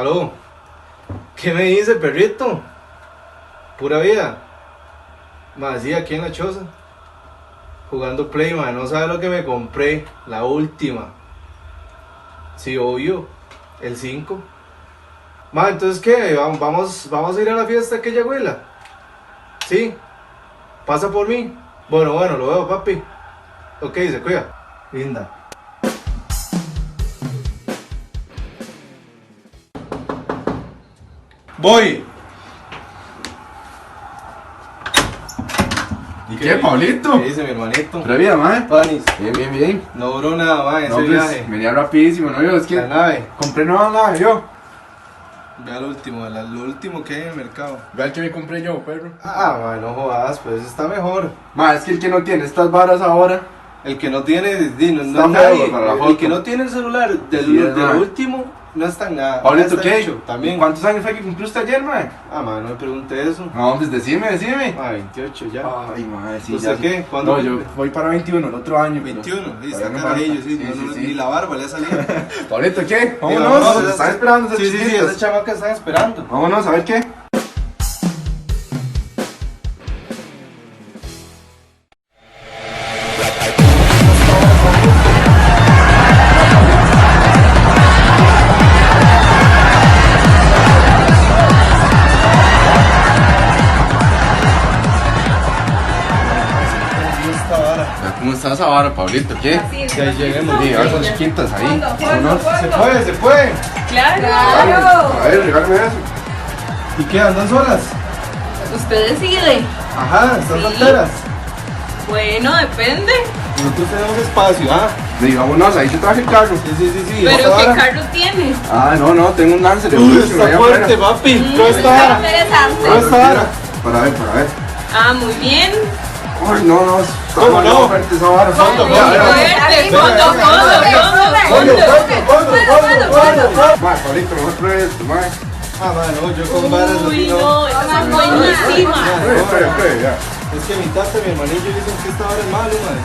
Aló, ¿qué me dice, perrito? Pura vida. Más sí, aquí en la choza. Jugando Play, man. No sabe lo que me compré. La última. Sí, obvio. El 5. Ma, entonces, ¿qué? Vamos a ir a la fiesta de aquella abuela. Sí. Pasa por mí. Bueno, lo veo, papi. Ok, se cuida. Linda. Voy. ¿Y qué, Pablito? ¿Qué dice mi hermanito? ¿Pura vida, mae? Panis. Bien. No duró nada más ese No, pues, viaje. venía rapidísimo, ¿no? Yo, es que La nave. compré nueva nave, yo. Vea lo último que hay en el mercado. Vea el que me compré yo, perro. Man, no jodas, pues está mejor. Mae, es que el que no tiene estas varas ahora. El que no tiene, no Está es nadie. feo para la El foto. que no tiene el celular Sí, de es lo nada. último, no está en nada. Pablito, Ya está ¿qué? hecho, también. ¿Cuántos años fue que cumplió usted ayer, mae? Man, no me pregunte eso. No, pues decime. 28 ya. Ay, mae, sí, ¿Usted ya. qué? ¿Cuándo No, yo cumple? voy para 21 el otro año. pero 21, y todavía está me carajillo, falta. sí, ni la barba le ha salido. Pablito, ¿qué? Vámonos, Vámonos, se están esperando esas Sí, chiquitas. esas chamacas están esperando. Vámonos, a ver qué. Esta vara. ¿Cómo estás ahora, Pablito? ¿Qué? Así es. Ya lleguemos. Sí, a esas chiquitas ahí. Vámonos. Se puede. Claro. A ver, regálame eso. ¿Y qué? ¿Andan solas? Usted decide. Ajá, están Sí. solteras. Bueno, depende. Nosotros tenemos espacio, ¿ah? Sí, vámonos, ahí yo traje el carro. Sí. Pero esta ¿qué vara. carro tiene? Ah, no, tengo un Lancer. Está fuerte, papi. Todo está vara. Interesante. No está vara. Para ver. Ah, muy bien. Ay, no, está ¿Cómo no? fuerte esa vara. Fondo, Muy fondo. fuerte. Venga, Fondo. Ma, Pablito, mejor pruebe esto, ma. No, yo con varas así Uy, no. no, esa es buenísima. Pruebe, ya. Es que mi tata y mi hermanillo dicen que esta vara es malo, madre.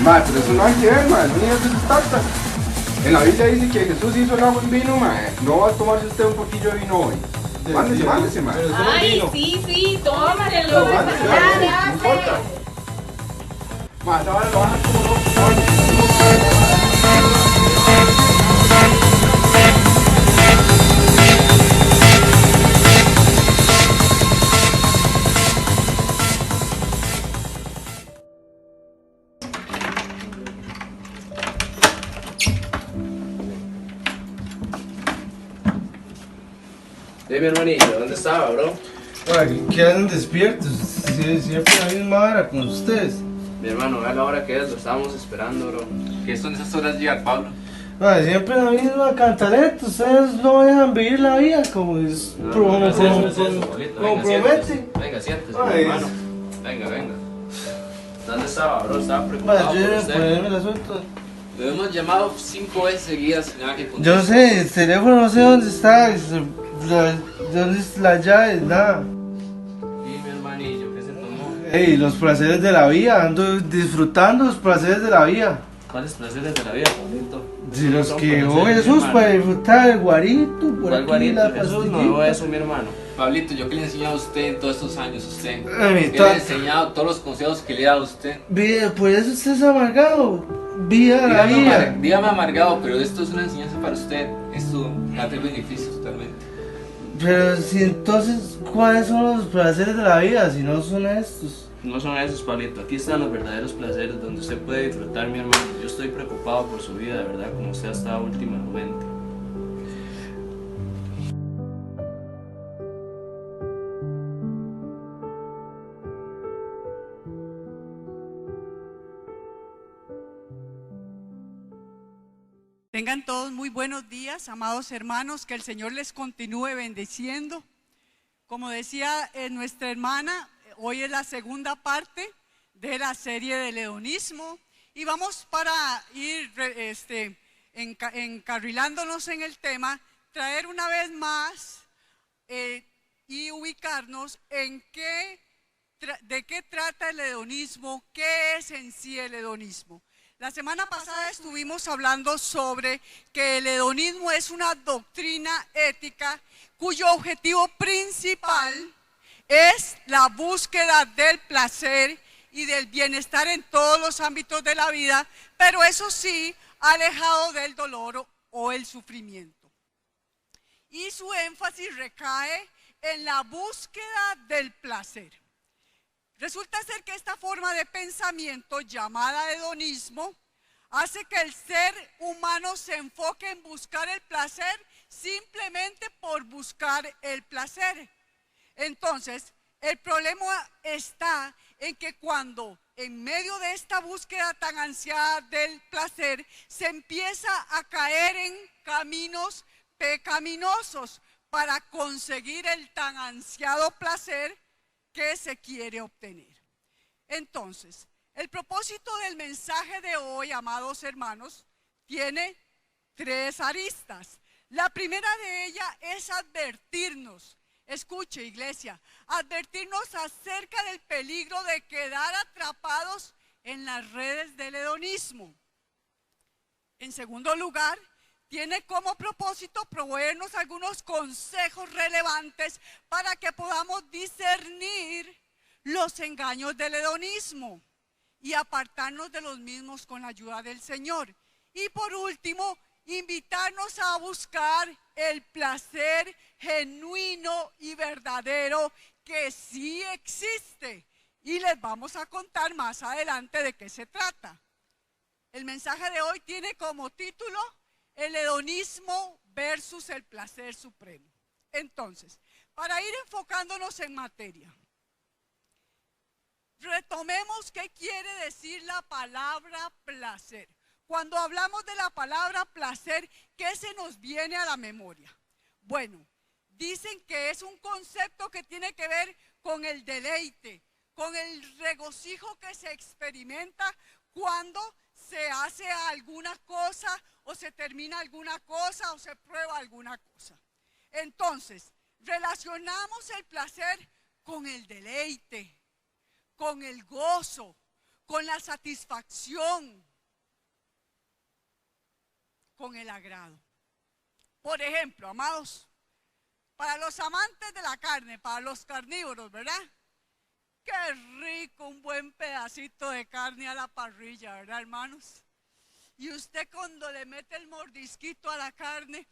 Ma, pero eso no hay que ver, ma. Eso ni es de sus tartas. En la Biblia dice que Jesús hizo el agua en vino, ma. No va a tomarse usted un poquillo de vino hoy. Mándese, ma. Pero eso no es Ay, vino. sí, tómatelo. Mándese, no importa. Ma, esa vara lo baja como loco. Mi hermanillo, ¿dónde estaba, bro? ¿Qué hacen despiertos? Siempre la misma hora con ustedes. Mi hermano, vea la hora que es, lo estábamos esperando, bro. ¿Qué son esas horas llegar, Pablo? Siempre la misma cantaleta. Ustedes no dejan vivir la vida como es. Pablito. Venga, Promete. siéntese. Venga, siéntese, Ay, mi hermano. Venga. ¿Dónde estaba, bro? Estaba preocupado por usted. Ponerme el asunto. Lo hemos llamado 5 veces seguidas sin nada que Yo conteste. no sé, el teléfono no sé dónde está. ¿Dónde es la llave? Nada. Y mi hermanillo, ¿qué se tomó? Ey, los placeres de la vida. Ando disfrutando los placeres de la vida. ¿Cuáles placeres de la vida, Pablito? Si los Son que placeres, oh mi Jesús hermano. para disfrutar el guarito, por ¿Cuál aquí guarito? la Jesús no pastillita. veo eso, mi hermano. Pablito, ¿yo qué le he enseñado a usted en todos estos años, usted? Ay, mi ¿Qué le he tata. enseñado? Todos los consejos que le he dado a usted. Vida, por eso usted es amargado. Vida la vida. Dígame amargado, pero esto es una enseñanza para usted. Esto va a tener beneficios totalmente. Pero si entonces, ¿cuáles son los placeres de la vida si no son estos? No son esos, Pablito. Aquí están los verdaderos placeres donde usted puede disfrutar, mi hermano. Yo estoy preocupado por su vida, de verdad, como usted ha estado últimamente. Tengan todos muy buenos días, amados hermanos, que el Señor les continúe bendiciendo. Como decía nuestra hermana, hoy es la segunda parte de la serie del hedonismo y vamos para ir encarrilándonos en el tema, traer una vez más y ubicarnos en de qué trata el hedonismo, qué es en sí el hedonismo. La semana pasada estuvimos hablando sobre que el hedonismo es una doctrina ética cuyo objetivo principal es la búsqueda del placer y del bienestar en todos los ámbitos de la vida, pero eso sí, alejado del dolor o el sufrimiento. Y su énfasis recae en la búsqueda del placer. Resulta ser que esta forma de pensamiento, llamada hedonismo, hace que el ser humano se enfoque en buscar el placer simplemente por buscar el placer. Entonces, el problema está en que cuando en medio de esta búsqueda tan ansiada del placer, se empieza a caer en caminos pecaminosos para conseguir el tan ansiado placer que se quiere obtener. Entonces, el propósito del mensaje de hoy, amados hermanos, tiene 3 aristas. La primera de ellas es advertirnos, escuche iglesia, advertirnos acerca del peligro de quedar atrapados en las redes del hedonismo. En segundo lugar, tiene como propósito proveernos algunos consejos relevantes para que podamos discernir los engaños del hedonismo y apartarnos de los mismos con la ayuda del Señor. Y por último, invitarnos a buscar el placer genuino y verdadero que sí existe. Y les vamos a contar más adelante de qué se trata. El mensaje de hoy tiene como título el hedonismo versus el placer supremo. Entonces, para ir enfocándonos en materia, retomemos qué quiere decir la palabra placer. Cuando hablamos de la palabra placer, ¿qué se nos viene a la memoria? Bueno, dicen que es un concepto que tiene que ver con el deleite, con el regocijo que se experimenta cuando se hace alguna cosa o se termina alguna cosa o se prueba alguna cosa. Entonces, relacionamos el placer con el deleite, con el gozo, con la satisfacción, con el agrado. Por ejemplo, amados, para los amantes de la carne, para los carnívoros, ¿verdad? Qué rico un buen pedacito de carne a la parrilla, ¿verdad, hermanos? Y usted cuando le mete el mordisquito a la carne,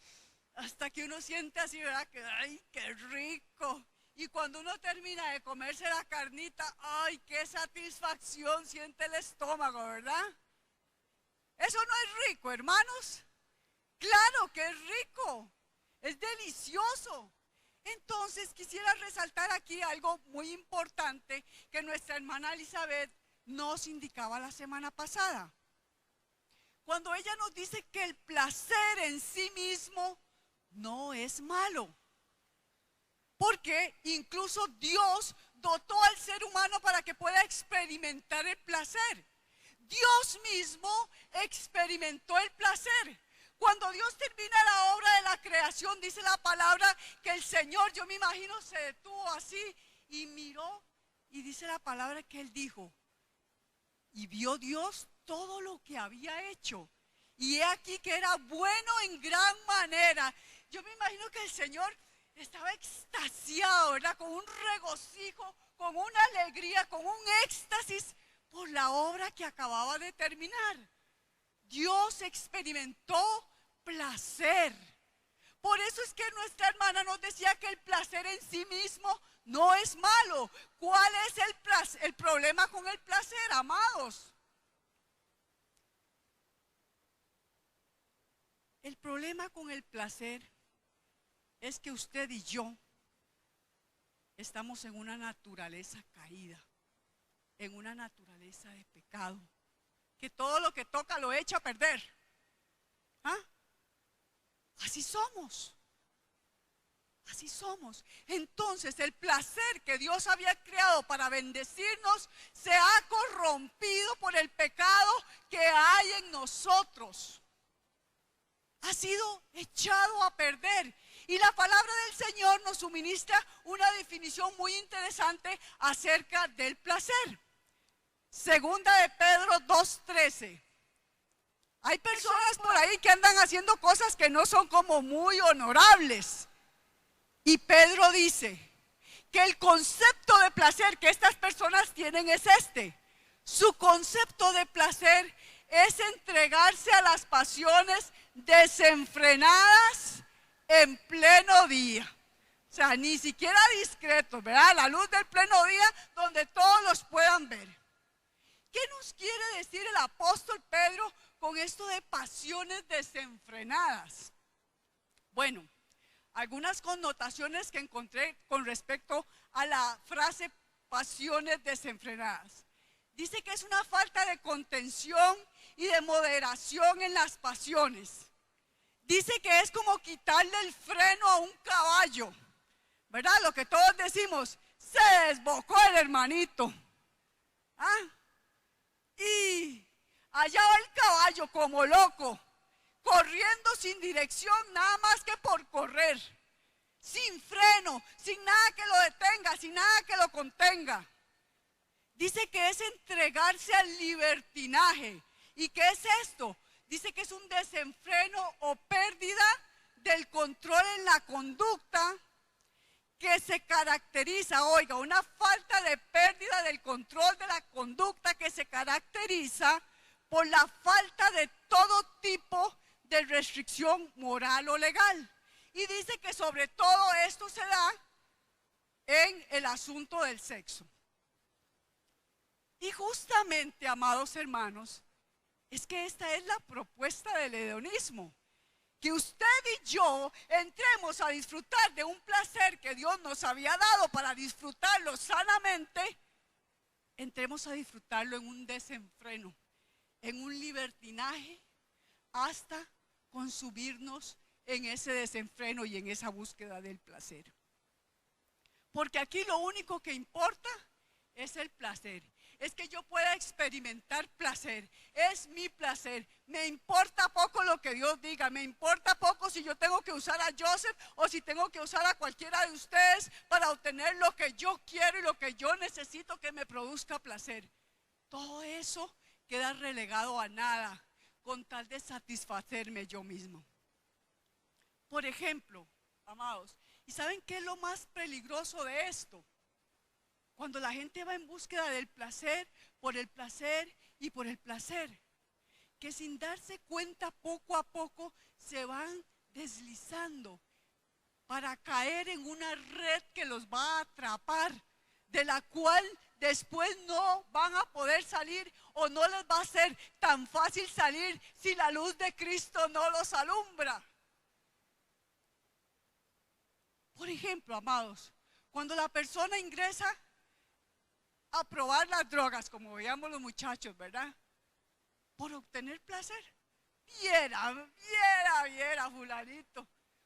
hasta que uno siente así, ¿verdad? Que, ¡ay, qué rico! Y cuando uno termina de comerse la carnita, ¡ay, qué satisfacción siente el estómago!, ¿verdad? Eso no es rico, hermanos. Claro que es rico, es delicioso. Entonces quisiera resaltar aquí algo muy importante que nuestra hermana Elizabeth nos indicaba la semana pasada. Cuando ella nos dice que el placer en sí mismo no es malo. Porque incluso Dios dotó al ser humano para que pueda experimentar el placer. Dios mismo experimentó el placer. Cuando Dios termina la obra de la creación, dice la palabra que el Señor, yo me imagino, se detuvo así y miró y dice la palabra que Él dijo, y vio Dios todo lo que había hecho. Y he aquí que era bueno en gran manera. Yo me imagino que el Señor estaba extasiado, ¿verdad? Con un regocijo, con una alegría, con un éxtasis por la obra que acababa de terminar. Dios experimentó placer. Por eso es que nuestra hermana nos decía que el placer en sí mismo no es malo. ¿Cuál es el problema con el placer, amados? El problema con el placer es que usted y yo estamos en una naturaleza caída, en una naturaleza de pecado, que todo lo que toca lo echa a perder. ¿Ah? Así somos. Así somos. Entonces el placer que Dios había creado para bendecirnos se ha corrompido por el pecado que hay en nosotros. Ha sido echado a perder. Y la palabra del Señor nos suministra una definición muy interesante acerca del placer. Segunda de Pedro 2:13 Hay personas por ahí que andan haciendo cosas que no son como muy honorables. Y Pedro dice que el concepto de placer que estas personas tienen es este. Su concepto de placer es entregarse a las pasiones desenfrenadas en pleno día. O sea, ni siquiera discretos, ¿verdad? A la luz del pleno día donde todos los puedan ver. ¿Qué nos quiere decir el apóstol Pedro con esto de pasiones desenfrenadas? Bueno, algunas connotaciones que encontré con respecto a la frase pasiones desenfrenadas. Dice que es una falta de contención y de moderación en las pasiones. Dice que es como quitarle el freno a un caballo, ¿verdad? Lo que todos decimos, se desbocó el hermanito. ¿Ah? Y allá va el caballo como loco, corriendo sin dirección, nada más que por correr, sin freno, sin nada que lo detenga, sin nada que lo contenga. Dice que es entregarse al libertinaje. ¿Y qué es esto? Dice que es un desenfreno o pérdida del control en la conducta que se caracteriza, oiga, una falta de pérdida del control de la conducta que se caracteriza por la falta de todo tipo de restricción moral o legal. Y dice que sobre todo esto se da en el asunto del sexo. Y justamente, amados hermanos, es que esta es la propuesta del hedonismo. Que usted y yo entremos a disfrutar de un placer que Dios nos había dado para disfrutarlo sanamente, entremos a disfrutarlo en un desenfreno, en un libertinaje, hasta consumirnos en ese desenfreno y en esa búsqueda del placer. Porque aquí lo único que importa es el placer. Es que yo pueda experimentar placer, es mi placer. Me importa poco lo que Dios diga, me importa poco si yo tengo que usar a Joseph o si tengo que usar a cualquiera de ustedes para obtener lo que yo quiero y lo que yo necesito que me produzca placer. Todo eso queda relegado a nada con tal de satisfacerme yo mismo. Por ejemplo, amados, ¿y saben qué es lo más peligroso de esto? Cuando la gente va en búsqueda del placer y por el placer, que sin darse cuenta poco a poco se van deslizando para caer en una red que los va a atrapar, de la cual después no van a poder salir o no les va a ser tan fácil salir si la luz de Cristo no los alumbra. Por ejemplo, amados, cuando la persona ingresa a probar las drogas, como veíamos los muchachos, ¿verdad? Por obtener placer. Viera, fulanito.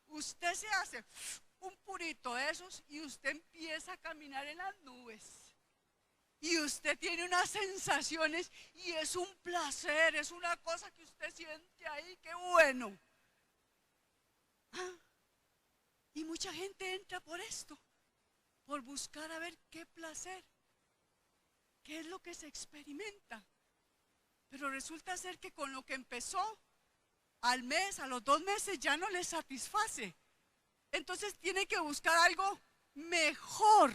Usted se hace un purito de esos y usted empieza a caminar en las nubes. Y usted tiene unas sensaciones y es un placer, es una cosa que usted siente ahí, qué bueno. ¿Ah? Y mucha gente entra por esto, por buscar a ver qué placer. ¿Qué es lo que se experimenta? Pero resulta ser que con lo que empezó, al mes, a los 2 meses ya no le satisface. Entonces tiene que buscar algo mejor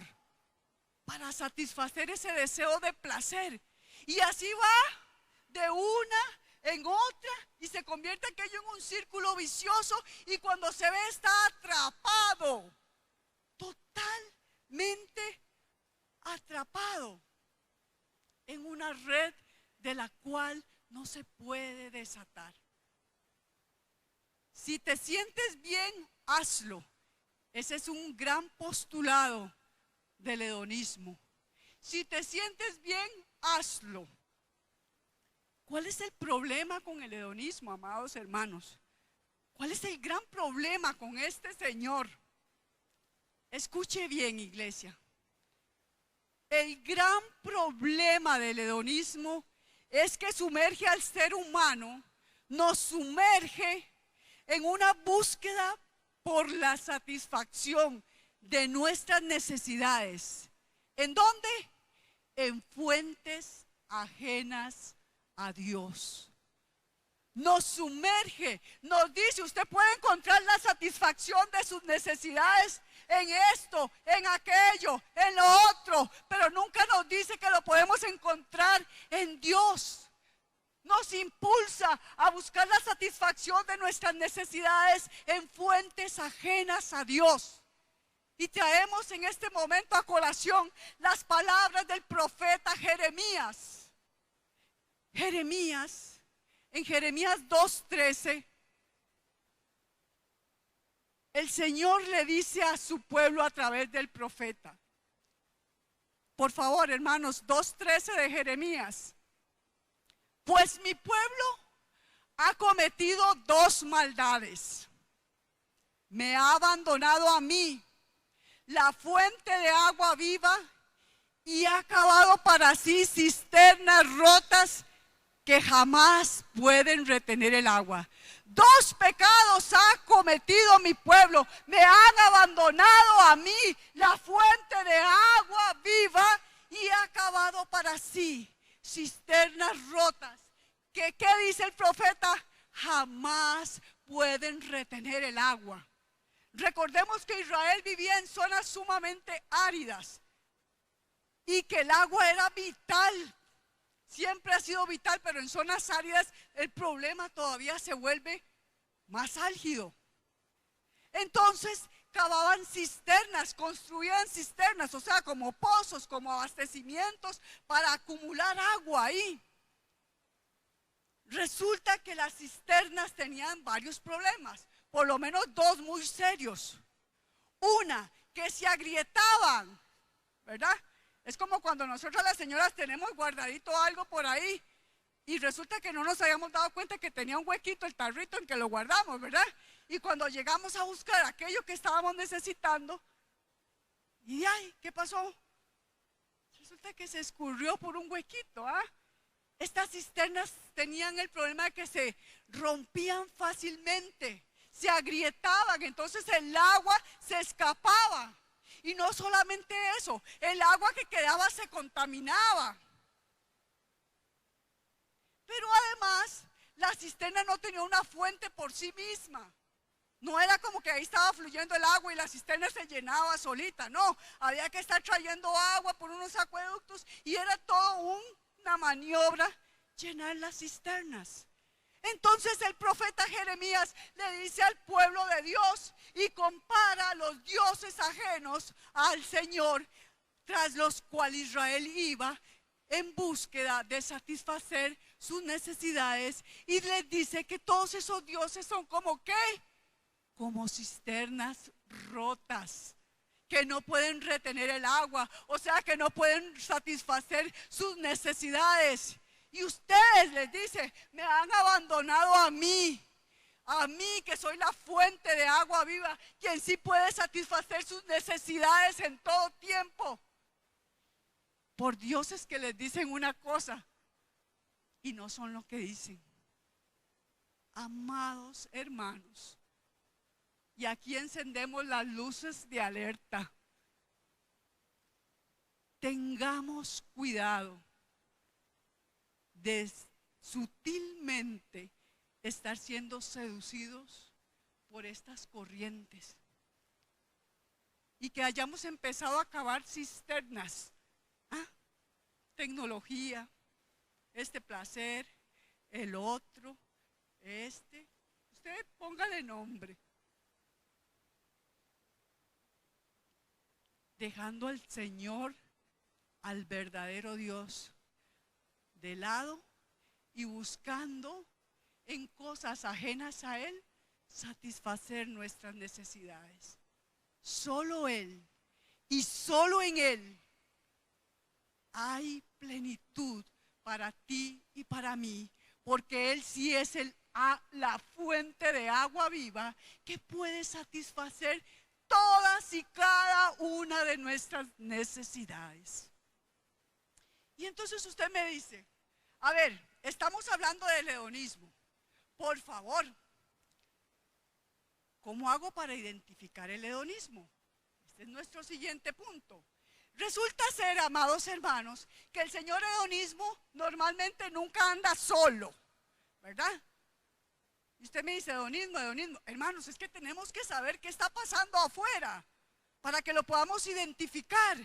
para satisfacer ese deseo de placer. Y así va de una en otra y se convierte aquello en un círculo vicioso y cuando se ve está atrapado, totalmente atrapado en una red de la cual no se puede desatar. Si te sientes bien, hazlo. Ese es un gran postulado del hedonismo. Si te sientes bien, hazlo. ¿Cuál es el problema con el hedonismo, amados hermanos? ¿Cuál es el gran problema con este señor? Escuche bien, iglesia. El gran problema del hedonismo es que sumerge al ser humano, nos sumerge en una búsqueda por la satisfacción de nuestras necesidades. ¿En dónde? En fuentes ajenas a Dios. nos sumerge, nos dice, usted puede encontrar la satisfacción de sus necesidades en esto, en aquello, en lo otro, pero nunca nos dice que lo podemos encontrar en Dios. Nos impulsa a buscar la satisfacción de nuestras necesidades en fuentes ajenas a Dios. Y traemos en este momento a colación las palabras del profeta Jeremías. En Jeremías 2:13, el Señor le dice a su pueblo a través del profeta. Por favor, hermanos, 2:13 de Jeremías. Pues mi pueblo ha cometido dos maldades. Me ha abandonado a mí, la fuente de agua viva, y ha cavado para sí cisternas rotas que jamás pueden retener el agua. Dos pecados ha cometido mi pueblo. Me han abandonado a mí, la fuente de agua viva, y ha cavado para sí cisternas rotas que, ¿qué dice el profeta? Jamás pueden retener el agua. Recordemos que Israel vivía en zonas sumamente áridas y que el agua era vital. Siempre ha sido vital, pero en zonas áridas el problema todavía se vuelve más álgido. Entonces cavaban cisternas, construían cisternas, o sea, como pozos, como abastecimientos para acumular agua ahí. Resulta que las cisternas tenían varios problemas, por lo menos dos muy serios. Una, que se agrietaban, ¿verdad? Es como cuando nosotros las señoras tenemos guardadito algo por ahí y resulta que no nos habíamos dado cuenta que tenía un huequito el tarrito en que lo guardamos, ¿verdad? Y cuando llegamos a buscar aquello que estábamos necesitando, y ay, ¿qué pasó? Resulta que se escurrió por un huequito, ¿ah? Estas cisternas tenían el problema de que se rompían fácilmente, se agrietaban, entonces el agua se escapaba. Y no solamente eso, el agua que quedaba se contaminaba. Pero además, la cisterna no tenía una fuente por sí misma. No era como que ahí estaba fluyendo el agua y la cisterna se llenaba solita, no. Había que estar trayendo agua por unos acueductos y era todo una maniobra llenar las cisternas. Entonces el profeta Jeremías le dice al pueblo de Dios y compara a los dioses ajenos al Señor, tras los cuales Israel iba en búsqueda de satisfacer sus necesidades, y les dice que todos esos dioses son como ¿qué? Como cisternas rotas, que no pueden retener el agua, o sea que no pueden satisfacer sus necesidades. Y ustedes, les dice, me han abandonado a mí que soy la fuente de agua viva, quien sí puede satisfacer sus necesidades en todo tiempo. Por dioses que les dicen una cosa y no son lo que dicen. Amados hermanos, y aquí encendemos las luces de alerta. Tengamos cuidado de sutilmente estar siendo seducidos por estas corrientes y que hayamos empezado a cavar cisternas, tecnología, este placer, el otro, usted póngale nombre, dejando al Señor, al verdadero Dios de lado y buscando en cosas ajenas a Él satisfacer nuestras necesidades. Solo Él y solo en Él hay plenitud para ti y para mí, porque Él sí es la fuente de agua viva que puede satisfacer todas y cada una de nuestras necesidades. Y entonces usted me dice, a ver, estamos hablando del hedonismo. Por favor, ¿cómo hago para identificar el hedonismo? Este es nuestro siguiente punto. Resulta ser, amados hermanos, que el señor hedonismo normalmente nunca anda solo, ¿verdad? Y usted me dice, hedonismo. Hermanos, es que tenemos que saber qué está pasando afuera para que lo podamos identificar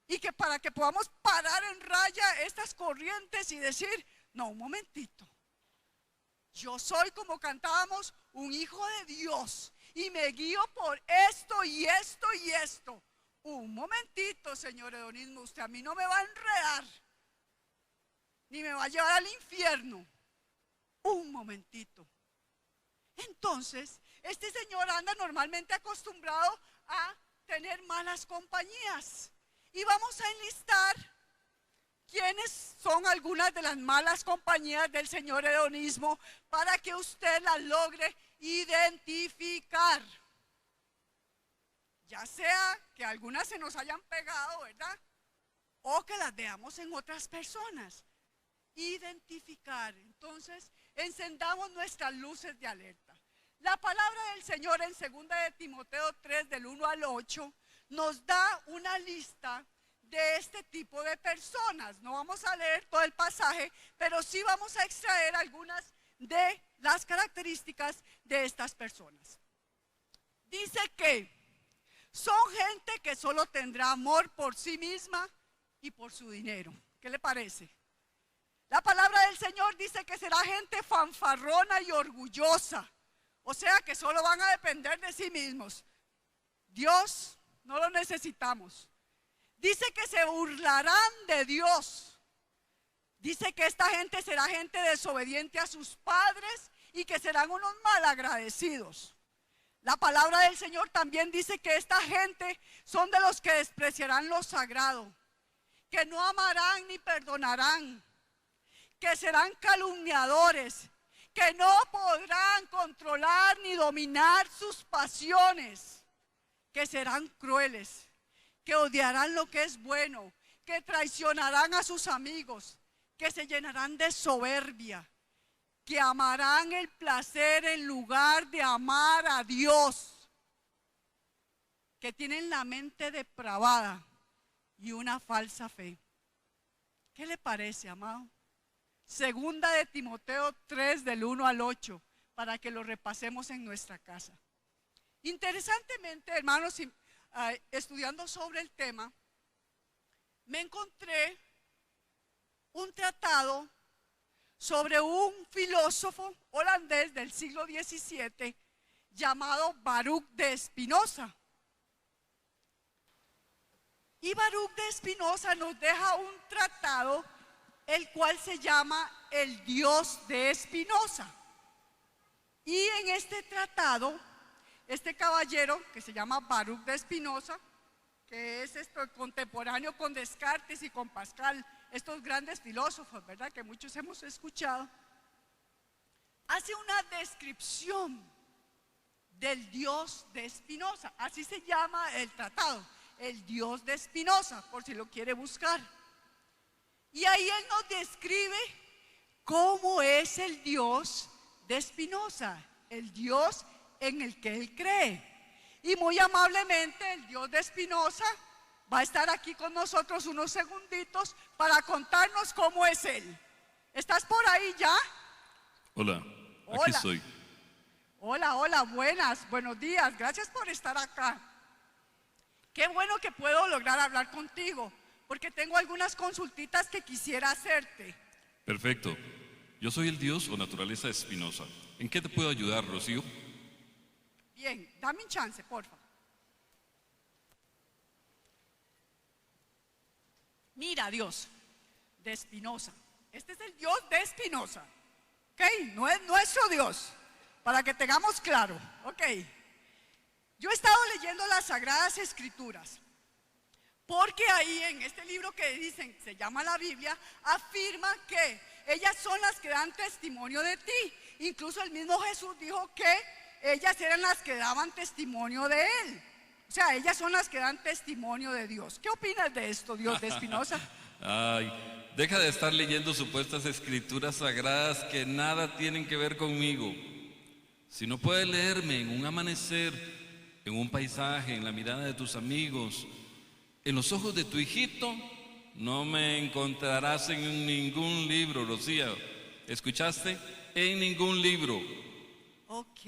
y que para que podamos parar en raya estas corrientes y decir, no, un momentito. Yo soy, como cantábamos, un hijo de Dios y me guío por esto y esto y esto. Un momentito, señor hedonismo, usted a mí no me va a enredar, ni me va a llevar al infierno. Un momentito. Entonces, este señor anda normalmente acostumbrado a tener malas compañías. Y vamos a enlistar quiénes son algunas de las malas compañías del señor hedonismo para que usted las logre identificar. Ya sea que algunas se nos hayan pegado, ¿verdad? O que las veamos en otras personas. Identificar. Entonces, encendamos nuestras luces de alerta. La palabra del Señor en 2 de Timoteo 3, del 1 al 8, nos da una lista de este tipo de personas. No vamos a leer todo el pasaje, pero sí vamos a extraer algunas de las características de estas personas. Dice que son gente que solo tendrá amor por sí misma y por su dinero. ¿Qué le parece? La palabra del Señor dice que será gente fanfarrona y orgullosa. O sea que solo van a depender de sí mismos. Dios no lo necesitamos. Dice que se burlarán de Dios. Dice que esta gente será gente desobediente a sus padres y que serán unos malagradecidos. La palabra del Señor también dice que esta gente son de los que despreciarán lo sagrado, que no amarán ni perdonarán, que serán calumniadores, que no podrán controlar ni dominar sus pasiones, que serán crueles, que odiarán lo que es bueno, que traicionarán a sus amigos, que se llenarán de soberbia, que amarán el placer en lugar de amar a Dios, que tienen la mente depravada y una falsa fe. ¿Qué le parece, amado? 2 de Timoteo 3, del 1 al 8, para que lo repasemos en nuestra casa. Interesantemente, hermanos, estudiando sobre el tema, me encontré un tratado sobre un filósofo holandés del siglo XVII llamado Baruch de Spinoza. Y Baruch de Spinoza nos deja un tratado el cual se llama El Dios de Spinoza. Y en este tratado, este caballero que se llama Baruch de Spinoza, que es contemporáneo con Descartes y con Pascal, estos grandes filósofos, ¿verdad?, que muchos hemos escuchado, hace una descripción del Dios de Spinoza. Así se llama el tratado, El Dios de Spinoza, por si lo quiere buscar. Y ahí él nos describe cómo es el Dios de Spinoza, el Dios en el que él cree. Y muy amablemente el Dios de Spinoza va a estar aquí con nosotros unos segunditos para contarnos cómo es él. ¿Estás por ahí ya? Hola, aquí Hola. estoy. Hola, buenos días, gracias por estar acá. Qué bueno que puedo lograr hablar contigo, porque tengo algunas consultitas que quisiera hacerte. Perfecto. Yo soy el Dios o naturaleza de Spinoza. ¿En qué te puedo ayudar, Rocío? Bien, dame un chance, porfa. Mira, Dios de Spinoza. Este es el Dios de Spinoza. ¿Ok? No es nuestro Dios. Para que tengamos claro. ¿Ok? Yo he estado leyendo las Sagradas Escrituras. Porque ahí en este libro que dicen, se llama la Biblia, afirma que ellas son las que dan testimonio de ti. Incluso el mismo Jesús dijo que ellas eran las que daban testimonio de él. O sea, ellas son las que dan testimonio de Dios. ¿Qué opinas de esto, Dios de Spinoza? Ay, deja de estar leyendo supuestas escrituras sagradas que nada tienen que ver conmigo. Si no puedes leerme en un amanecer, en un paisaje, en la mirada de tus amigos, en los ojos de tu hijito, no me encontrarás en ningún libro, Rocío. ¿Escuchaste? En ningún libro. Ok.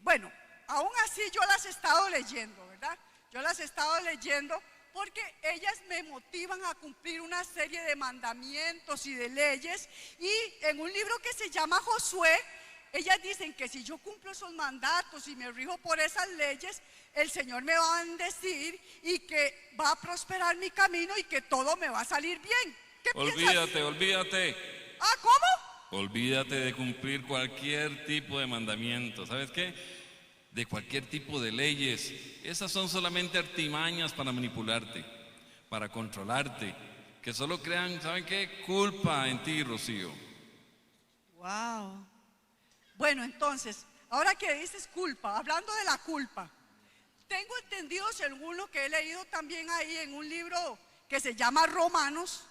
Bueno, aún así yo las he estado leyendo, ¿verdad? Yo las he estado leyendo porque ellas me motivan a cumplir una serie de mandamientos y de leyes. Y en un libro que se llama Josué, ellas dicen que si yo cumplo esos mandatos y me rijo por esas leyes, el Señor me va a bendecir y que va a prosperar mi camino y que todo me va a salir bien. ¿Qué piensas? Olvídate. ¿Ah, cómo? Olvídate de cumplir cualquier tipo de mandamiento. ¿Sabes qué? De cualquier tipo de leyes. Esas son solamente artimañas para manipularte, para controlarte, que solo crean, ¿saben qué? Culpa en ti, Rocío. Wow. Bueno, entonces, ahora que dices culpa, hablando de la culpa, tengo entendido, según lo que he leído también ahí en un libro que se llama Romanos,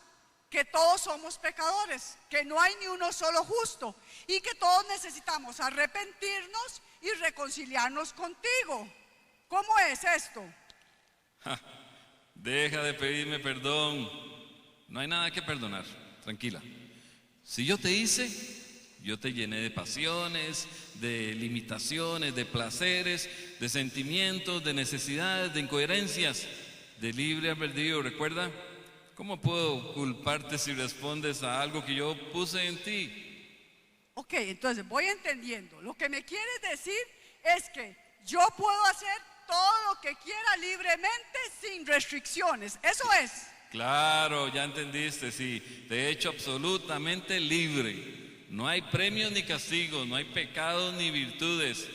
que todos somos pecadores, que no hay ni uno solo justo y que todos necesitamos arrepentirnos y reconciliarnos contigo. ¿Cómo es esto? Deja de pedirme perdón. No hay nada que perdonar. Tranquila. Si yo te hice, yo te llené de pasiones, de limitaciones, de placeres, de sentimientos, de necesidades, de incoherencias, de libre albedrío. ¿Recuerda? ¿Cómo puedo culparte si respondes a algo que yo puse en ti? Ok, entonces voy entendiendo. Lo que me quieres decir es que yo puedo hacer todo lo que quiera libremente sin restricciones. ¿Eso es? Claro, ya entendiste, sí. Te he hecho absolutamente libre. No hay premios ni castigos, no hay pecados ni virtudes.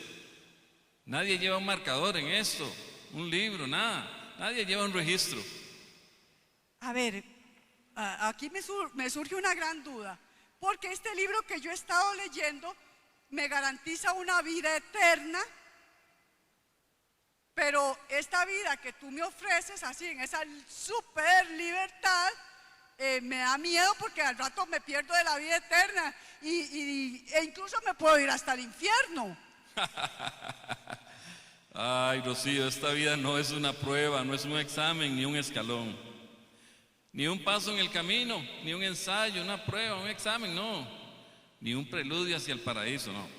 Nadie lleva un marcador en esto, un libro, nada. Nadie lleva un registro. A ver, aquí me surge una gran duda, porque este libro que yo he estado leyendo me garantiza una vida eterna, pero esta vida que tú me ofreces así, en esa super libertad, me da miedo porque al rato me pierdo de la vida eterna e incluso me puedo ir hasta el infierno. Ay, Rocío, esta vida no es una prueba, no es un examen ni un escalón. Ni un paso en el camino, ni un ensayo, una prueba, un examen, no. Ni un preludio hacia el paraíso, no.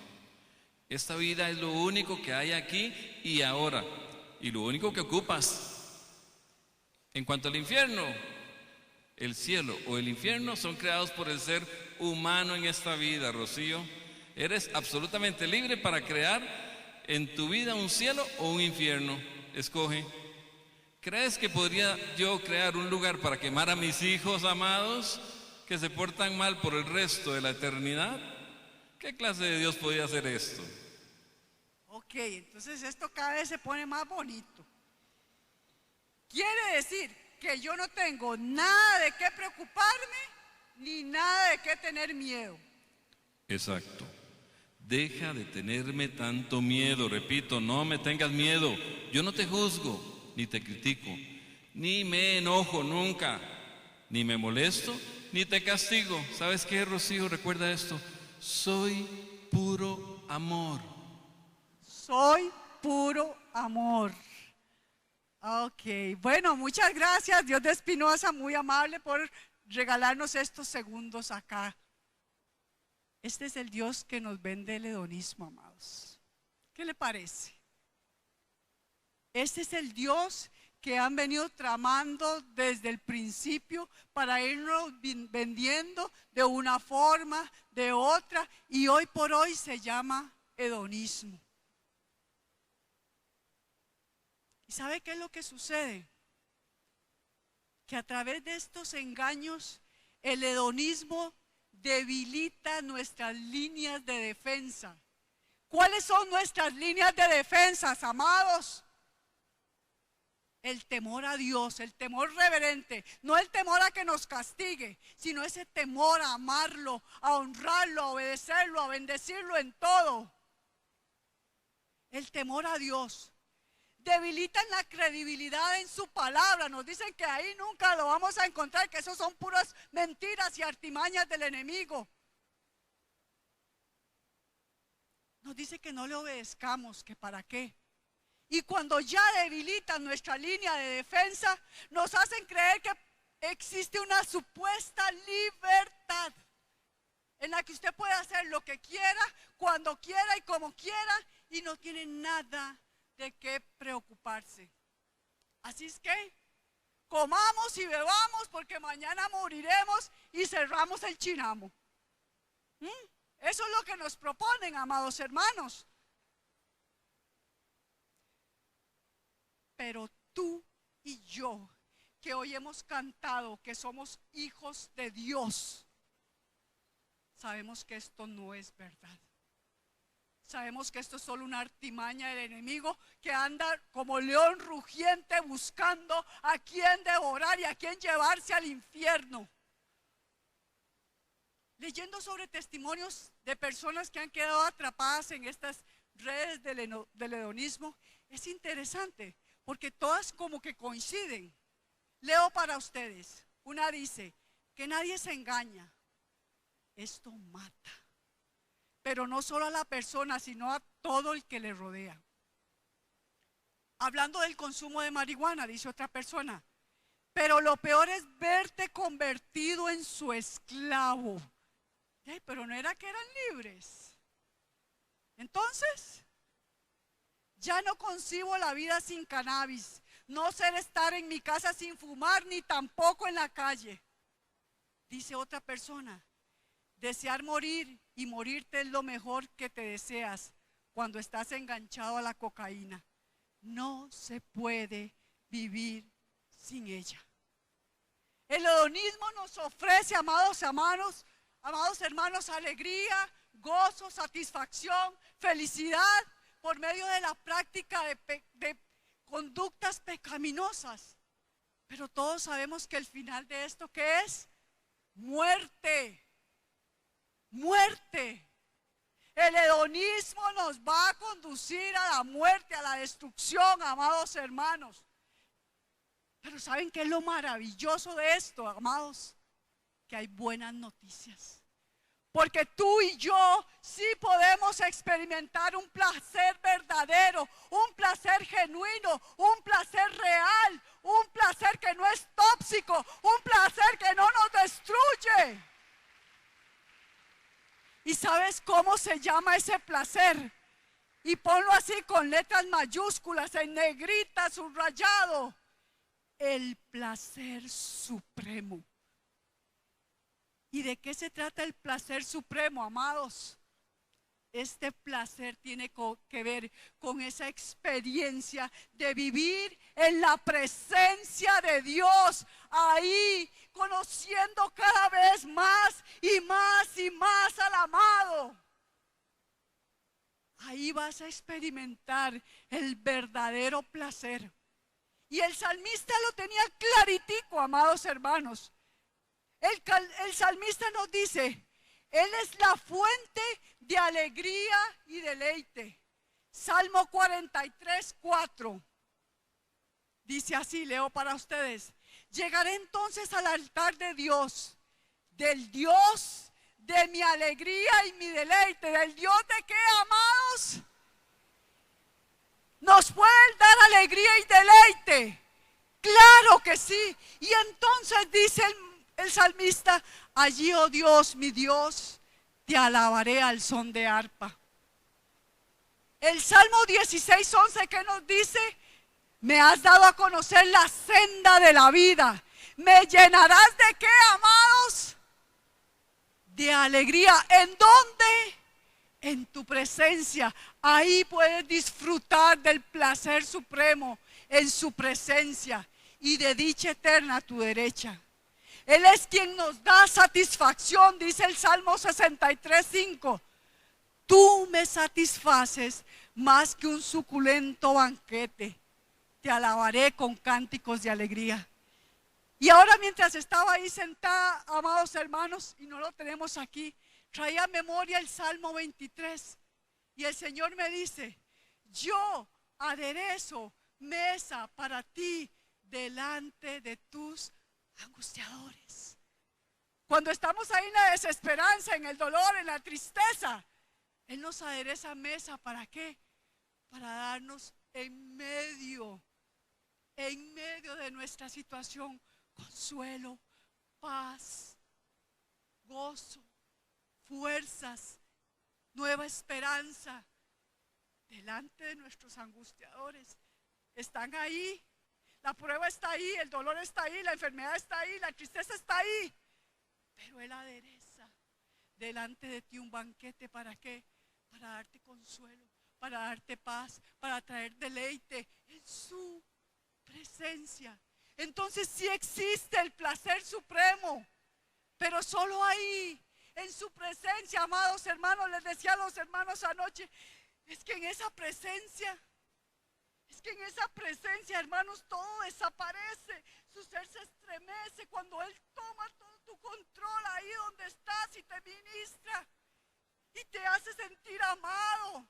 Esta vida es lo único que hay aquí y ahora, y lo único que ocupas. En cuanto al infierno, el cielo o el infierno son creados por el ser humano en esta vida, Rocío. Eres absolutamente libre para crear en tu vida un cielo o un infierno. Escoge. ¿Crees que podría yo crear un lugar para quemar a mis hijos amados que se portan mal por el resto de la eternidad? ¿Qué clase de Dios podría hacer esto? Ok, entonces esto cada vez se pone más bonito. Quiere decir que yo no tengo nada de qué preocuparme ni nada de qué tener miedo. Exacto. Deja de tenerme tanto miedo, repito, no me tengas miedo. Yo no te juzgo, ni te critico, ni me enojo nunca, ni me molesto, ni te castigo. ¿Sabes qué, Rocío? Recuerda esto. Soy puro amor. Soy puro amor. Ok, bueno, muchas gracias, Dios de Espinosa, muy amable por regalarnos estos segundos acá. Este es el Dios que nos vende el hedonismo, amados. ¿Qué le parece? Este es el Dios que han venido tramando desde el principio para irnos vendiendo de una forma, de otra, y hoy por hoy se llama hedonismo. ¿Y sabe qué es lo que sucede? Que a través de estos engaños, el hedonismo debilita nuestras líneas de defensa. ¿Cuáles son nuestras líneas de defensa, amados? El temor a Dios, el temor reverente, no el temor a que nos castigue, sino ese temor a amarlo, a honrarlo, a obedecerlo, a bendecirlo en todo. El temor a Dios. Debilitan la credibilidad en su palabra. Nos dicen que ahí nunca lo vamos a encontrar, que eso son puras mentiras y artimañas del enemigo. Nos dice que no le obedezcamos, que para qué. Y cuando ya debilitan nuestra línea de defensa, nos hacen creer que existe una supuesta libertad. en la que usted puede hacer lo que quiera, cuando quiera y como quiera, y no tiene nada de qué preocuparse. Así es que comamos y bebamos porque mañana moriremos y cerramos el chinamo. Eso es lo que nos proponen, amados hermanos. Pero tú y yo, que hoy hemos cantado que somos hijos de Dios, sabemos que esto no es verdad. Sabemos que esto es solo una artimaña del enemigo que anda como león rugiente buscando a quien devorar y a quien llevarse al infierno. Leyendo sobre testimonios de personas que han quedado atrapadas en estas redes del hedonismo, es interesante porque todas como que coinciden. Leo para ustedes. Una dice, que nadie se engaña. Esto mata. Pero no solo a la persona, sino a todo el que le rodea. Hablando del consumo de marihuana, dice otra persona, pero lo peor es verte convertido en su esclavo. Pero no era que eran libres. Entonces, ya no concibo la vida sin cannabis. No sé estar en mi casa sin fumar, ni tampoco en la calle. Dice otra persona, desear morir y morirte es lo mejor que te deseas cuando estás enganchado a la cocaína. No se puede vivir sin ella. El hedonismo nos ofrece, amados hermanos, alegría, gozo, satisfacción, felicidad por medio de la práctica de conductas pecaminosas. Pero todos sabemos que el final de esto, ¿qué es? Muerte. Muerte. El hedonismo nos va a conducir a la muerte, a la destrucción, amados hermanos. Pero ¿saben qué es lo maravilloso de esto, amados? Que hay buenas noticias. Porque tú y yo sí podemos experimentar un placer verdadero, un placer genuino, un placer real, un placer que no es tóxico, un placer que no nos destruye. ¿Y sabes cómo se llama ese placer? Y ponlo así con letras mayúsculas, en negrita, subrayado. El placer supremo. ¿Y de qué se trata el placer supremo, amados? Este placer tiene que ver con esa experiencia de vivir en la presencia de Dios, ahí conociendo cada vez más y más y más al amado. Ahí vas a experimentar el verdadero placer. Y el salmista lo tenía claritico, amados hermanos. El salmista nos dice, Él es la fuente de alegría y deleite. Salmo 43, 4. Dice así, leo para ustedes. Llegaré entonces al altar de Dios, del Dios de mi alegría y mi deleite. ¿Del Dios de qué, amados? ¿Nos puede dar alegría y deleite? Claro que sí. Y entonces dice el salmista, allí, oh Dios, mi Dios, te alabaré al son de arpa. El Salmo 16, 11, ¿qué nos dice? Me has dado a conocer la senda de la vida. ¿Me llenarás de qué, amados? De alegría. ¿En dónde? En tu presencia. Ahí puedes disfrutar del placer supremo en su presencia y de dicha eterna a tu derecha. Él es quien nos da satisfacción, dice el Salmo 63, 5. Tú me satisfaces más que un suculento banquete. Te alabaré con cánticos de alegría. Y ahora, mientras estaba ahí sentada, amados hermanos, y no lo tenemos aquí, traía a memoria el Salmo 23. Y el Señor me dice, yo aderezo mesa para ti delante de tus angustiadores. Cuando estamos ahí en la desesperanza, en el dolor, en la tristeza, Él nos adereza mesa. ¿Para qué? Para darnos en medio de nuestra situación, consuelo, paz, gozo, fuerzas, nueva esperanza delante de nuestros angustiadores. Están ahí, la prueba está ahí, el dolor está ahí, la enfermedad está ahí, la tristeza está ahí. Pero Él adereza delante de ti un banquete. ¿Para qué? Para darte consuelo, para darte paz, para traer deleite en su presencia. Entonces sí existe el placer supremo, pero solo ahí, en su presencia, amados hermanos. Les decía a los hermanos anoche, es que en esa presencia, hermanos, todo desaparece. Su ser se estremece cuando Él toma todo tu control ahí donde estás y te ministra y te hace sentir amado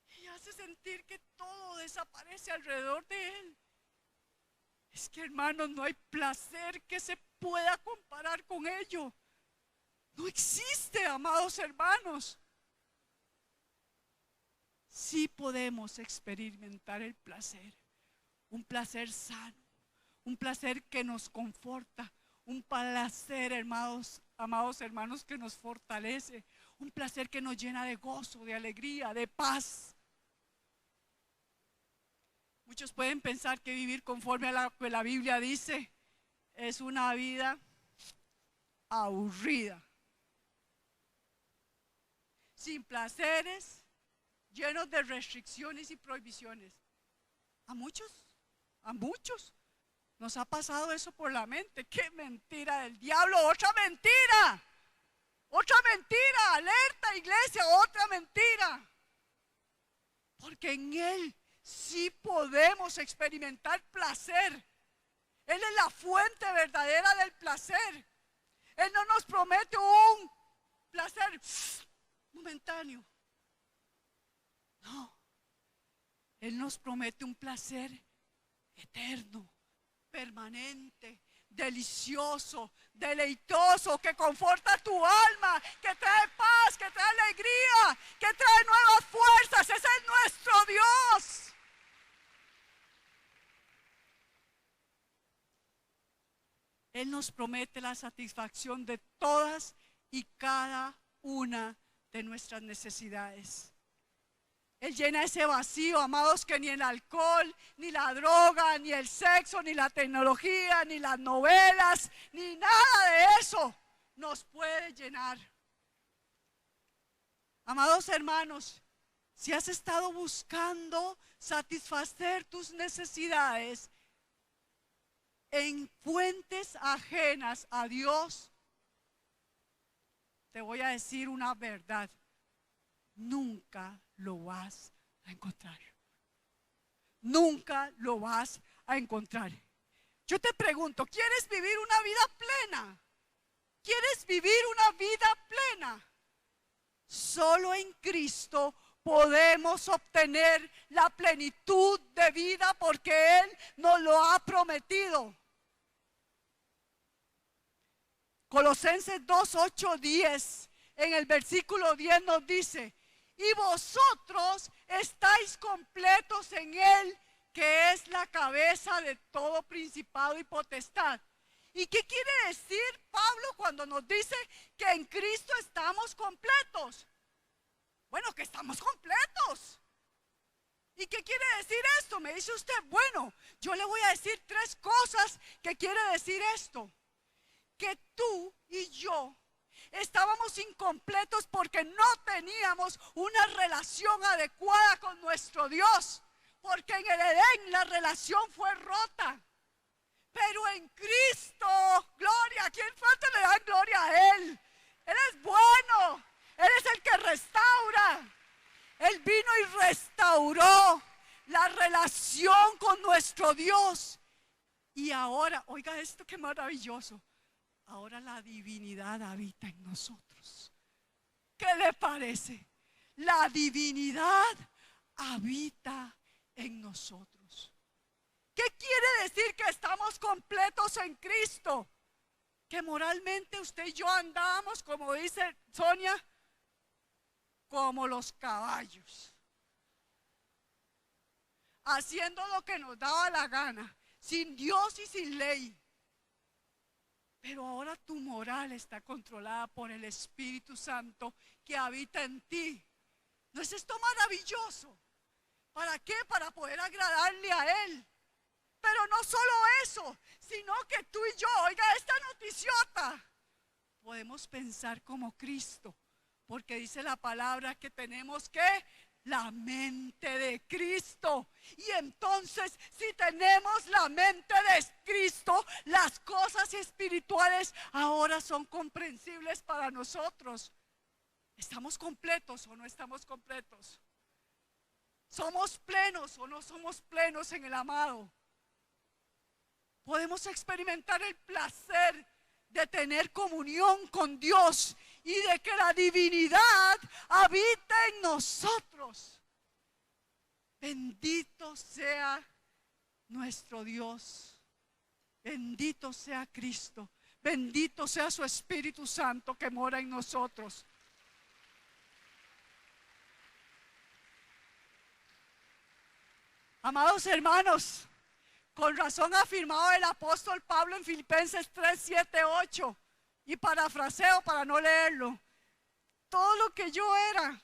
y hace sentir que todo desaparece alrededor de Él. Es que, hermanos, no hay placer que se pueda comparar con ello. No existe, amados hermanos. Sí podemos experimentar el placer, un placer sano, un placer que nos conforta, un placer, amados hermanos, que nos fortalece, un placer que nos llena de gozo, de alegría, de paz. Muchos pueden pensar que vivir conforme a lo que la Biblia dice es una vida aburrida, sin placeres, llenos de restricciones y prohibiciones. A muchos nos ha pasado eso por la mente. ¡Qué mentira del diablo! ¡Otra mentira! ¡Otra mentira! ¡Alerta, iglesia! ¡Otra mentira! Porque en Él sí podemos experimentar placer. Él es la fuente verdadera del placer. Él no nos promete un placer momentáneo. No. Él nos promete un placer eterno, permanente, delicioso, deleitoso, que conforta tu alma, que trae paz, que trae alegría, que trae nuevas fuerzas. Ese es nuestro Dios. Él nos promete la satisfacción de todas y cada una de nuestras necesidades. Él llena ese vacío, amados, que ni el alcohol, ni la droga, ni el sexo, ni la tecnología, ni las novelas, ni nada de eso nos puede llenar. Amados hermanos, si has estado buscando satisfacer tus necesidades en fuentes ajenas a Dios, te voy a decir una verdad: nunca lo vas a encontrar. Nunca lo vas a encontrar. Yo te pregunto, ¿quieres vivir una vida plena? ¿Quieres vivir una vida plena? Solo en Cristo podemos obtener la plenitud de vida, porque Él nos lo ha prometido. Colosenses 2, 8, 10, en el versículo 10 nos dice: y vosotros estáis completos en Él, que es la cabeza de todo principado y potestad. ¿Y qué quiere decir Pablo cuando nos dice que en Cristo estamos completos? Bueno, que estamos completos. ¿Y qué quiere decir esto? Me dice usted, bueno, yo le voy a decir 3 cosas que quiere decir esto. Que tú y yo estábamos incompletos porque no teníamos una relación adecuada con nuestro Dios, porque en el Edén la relación fue rota. Pero en Cristo, gloria, ¿a quién falta le dan gloria a Él? Él es bueno, Él es el que restaura. Él vino y restauró la relación con nuestro Dios. Y ahora, oiga esto, qué maravilloso. Ahora la divinidad habita en nosotros. ¿Qué le parece? La divinidad habita en nosotros. ¿Qué quiere decir que estamos completos en Cristo? Que moralmente usted y yo andábamos, como dice Sonia, como los caballos, haciendo lo que nos daba la gana, sin Dios y sin ley. Pero ahora tu moral está controlada por el Espíritu Santo que habita en ti. ¿No es esto maravilloso? ¿Para qué? Para poder agradarle a Él. Pero no solo eso, sino que tú y yo, oiga esta noticiota, podemos pensar como Cristo, porque dice la palabra que tenemos que la mente de Cristo. Y entonces, si tenemos la mente de Cristo, las cosas espirituales ahora son comprensibles para nosotros. ¿Estamos completos o no estamos completos? ¿Somos plenos o no somos plenos en el amado? Podemos experimentar el placer de tener comunión con Dios y de que la divinidad habita en nosotros. Bendito sea nuestro Dios. Bendito sea Cristo. Bendito sea su Espíritu Santo que mora en nosotros. Amados hermanos, con razón ha afirmado el apóstol Pablo en Filipenses 3, 7, 8, y parafraseo para no leerlo: todo lo que yo era,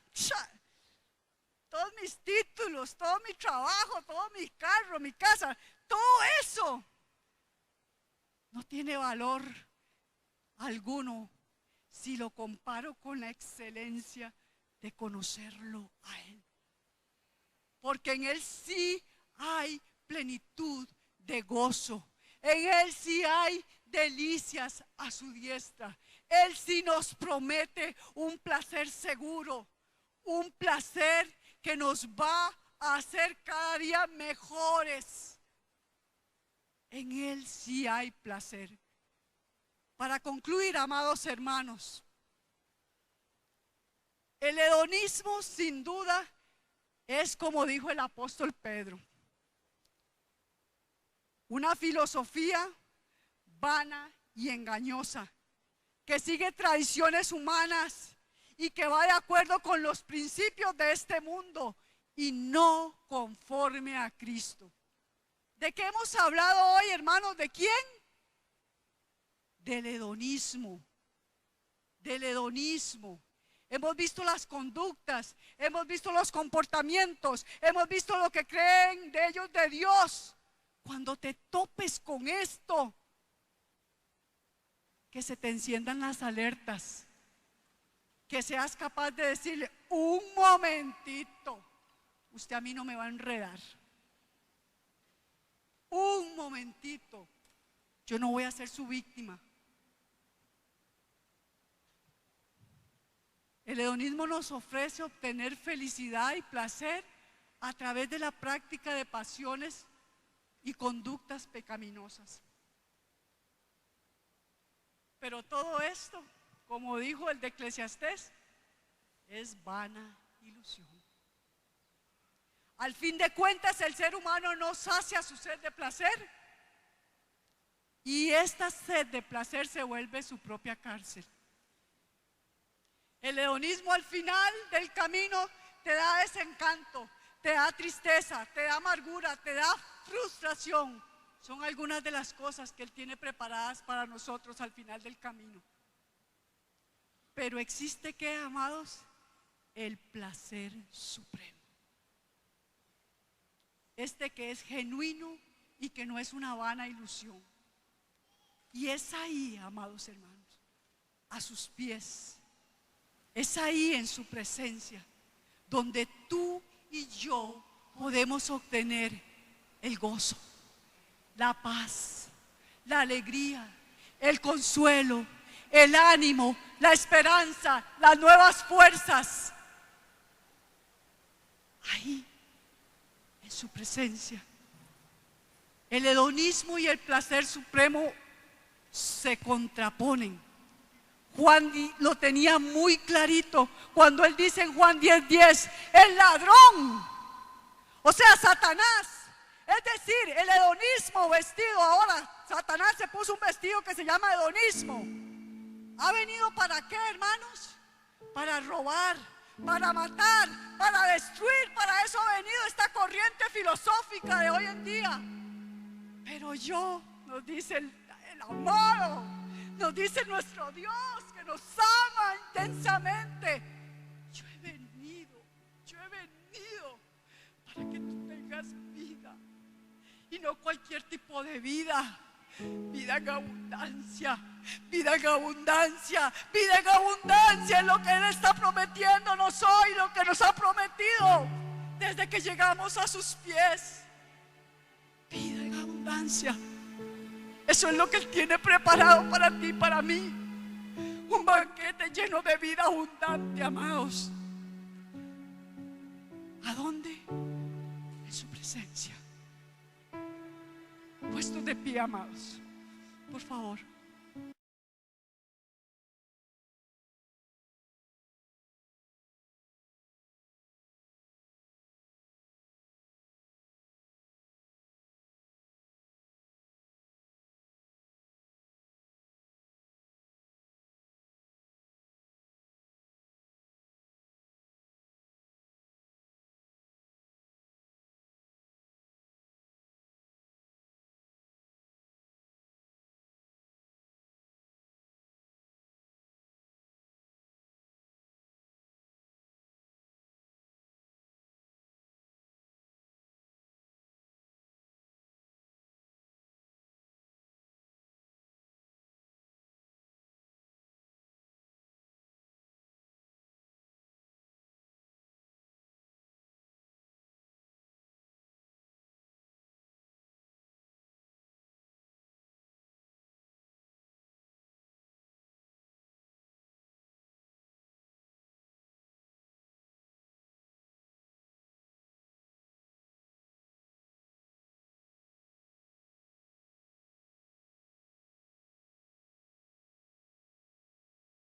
todos mis títulos, todo mi trabajo, todo mi carro, mi casa, todo eso no tiene valor alguno si lo comparo con la excelencia de conocerlo a Él. Porque en Él sí hay plenitud de gozo. En Él sí hay delicias a su diestra. Él sí nos promete un placer seguro, un placer que nos va a hacer cada día mejores. En Él sí hay placer. Para concluir, amados hermanos, el hedonismo sin duda es, como dijo el apóstol Pedro, una filosofía vana y engañosa que sigue tradiciones humanas y que va de acuerdo con los principios de este mundo y no conforme a Cristo. ¿De qué hemos hablado hoy, hermanos? ¿De quién? Del hedonismo. Del hedonismo. Hemos visto las conductas, hemos visto los comportamientos, hemos visto lo que creen de ellos de Dios. Cuando te topes con esto, que se te enciendan las alertas, que seas capaz de decirle: un momentito, usted a mí no me va a enredar. Un momentito, yo no voy a ser su víctima. El hedonismo nos ofrece obtener felicidad y placer a través de la práctica de pasiones y conductas pecaminosas. Pero todo esto, como dijo el de Eclesiastés, es vana ilusión. Al fin de cuentas, el ser humano no sacia su sed de placer, y esta sed de placer se vuelve su propia cárcel. El hedonismo al final del camino te da desencanto, te da tristeza, te da amargura, te da frustración. Son algunas de las cosas que Él tiene preparadas para nosotros al final del camino. Pero existe, ¿qué, amados? El placer supremo. Este que es genuino y que no es una vana ilusión. Y es ahí, amados hermanos, a sus pies. Es ahí en su presencia donde tú y yo podemos obtener el gozo, la paz, la alegría, el consuelo, el ánimo, la esperanza, las nuevas fuerzas. Ahí, en su presencia. El hedonismo y el placer supremo se contraponen. Juan lo tenía muy clarito cuando él dice en Juan 10:10, el ladrón, o sea, Satanás, es decir, el hedonismo vestido. Ahora Satanás se puso un vestido que se llama hedonismo. ¿Ha venido para qué, hermanos? Para robar, para matar, para destruir. Para eso ha venido esta corriente filosófica de hoy en día. Pero yo, nos dice el amado, Nos dice nuestro Dios que nos ama intensamente. Yo he venido para que tú tengas vida, y no cualquier tipo de vida. Vida en abundancia, vida en abundancia, vida en abundancia es lo que Él está prometiéndonos hoy, lo que nos ha prometido desde que llegamos a sus pies. Vida en abundancia. Eso es lo que Él tiene preparado para ti y para mí. Un banquete lleno de vida abundante, amados. ¿A dónde? En su presencia. Puestos de pie, amados, por favor.